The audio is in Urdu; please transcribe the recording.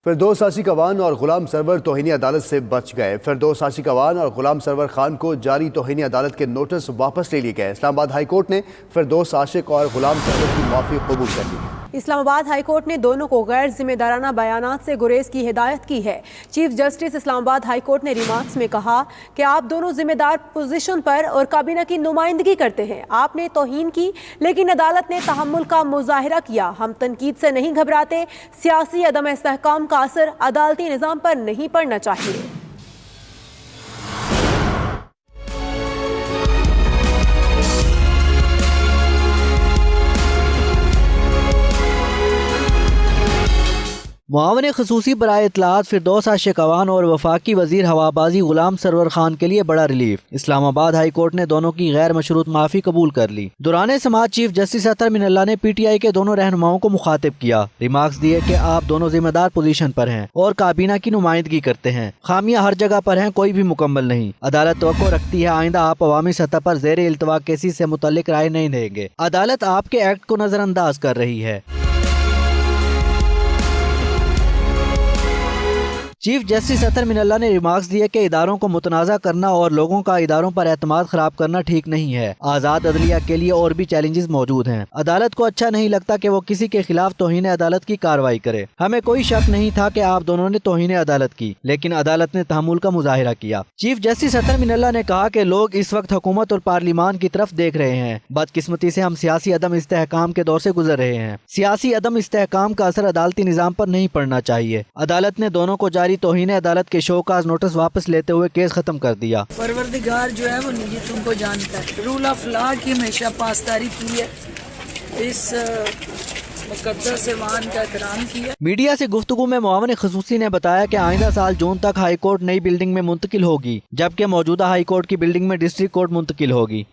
فردوس آشقوان اور غلام سرور توہین عدالت سے بچ گئے۔ فردوس آشقوان اور غلام سرور خان کو جاری توہین عدالت کے نوٹس واپس لے لیے گئے۔ اسلام آباد ہائی کورٹ نے فردوس عاشق اور غلام سرور کی معافی قبول کر لی۔ اسلام آباد ہائی کورٹ نے دونوں کو غیر ذمہ دارانہ بیانات سے گریز کی ہدایت کی ہے۔ چیف جسٹس اسلام آباد ہائی کورٹ نے ریمارکس میں کہا کہ آپ دونوں ذمہ دار پوزیشن پر اور کابینہ کی نمائندگی کرتے ہیں۔ آپ نے توہین کی لیکن عدالت نے تحمل کا مظاہرہ کیا۔ ہم تنقید سے نہیں گھبراتے۔ سیاسی عدم استحکام کا اثر عدالتی نظام پر نہیں پڑنا چاہیے۔ معاون خصوصی برائے اطلاعات فردوس آشقوان اور وفاقی وزیر ہوابازی غلام سرور خان کے لیے بڑا ریلیف۔ اسلام آباد ہائی کورٹ نے دونوں کی غیر مشروط معافی قبول کر لی۔ دوران سماعت چیف جسٹس اطہر من اللہ نے پی ٹی آئی کے دونوں رہنماؤں کو مخاطب کیا۔ ریمارکس دیے کہ آپ دونوں ذمہ دار پوزیشن پر ہیں اور کابینہ کی نمائندگی کرتے ہیں۔ خامیاں ہر جگہ پر ہیں، کوئی بھی مکمل نہیں۔ عدالت توقع رکھتی ہے آئندہ آپ عوامی سطح پر زیر التوا کیسز سے متعلق رائے نہیں دیں گے۔ عدالت آپ کے ایکٹ کو نظر انداز کر رہی ہے۔ چیف جسٹس اطہر من اللہ نے ریمارکس دیے کہ اداروں کو متنازع کرنا اور لوگوں کا اداروں پر اعتماد خراب کرنا ٹھیک نہیں ہے۔ آزاد عدلیہ کے لیے اور بھی چیلنجز موجود ہیں۔ عدالت کو اچھا نہیں لگتا کہ وہ کسی کے خلاف توہین عدالت کی کارروائی کرے۔ ہمیں کوئی شک نہیں تھا کہ آپ دونوں نے توہین عدالت کی، لیکن عدالت نے تحمل کا مظاہرہ کیا۔ چیف جسٹس اطہر من اللہ نے کہا کہ لوگ اس وقت حکومت اور پارلیمان کی طرف دیکھ رہے ہیں۔ بدقسمتی سے ہم سیاسی عدم استحکام کے دور سے گزر رہے ہیں۔ سیاسی عدم استحکام کا اثر عدالتی نظام پر نہیں پڑنا چاہیے۔ عدالت نے دونوں کو جاری توہین عدالت کے شوکاز نوٹس واپس لیتے ہوئے کیس ختم کر دیا۔ پروردگار جو ہے وہ نیتوں کو جانتا ہے۔ رول آف لا کی ہمیشہ پاسداری کی ہے، اس مقدس ایوان کا احترام کیا۔ میڈیا سے گفتگو میں معاون خصوصی نے بتایا کہ آئندہ سال جون تک ہائی کورٹ نئی بلڈنگ میں منتقل ہوگی، جبکہ موجودہ ہائی کورٹ کی بلڈنگ میں ڈسٹرکٹ کورٹ منتقل ہوگی۔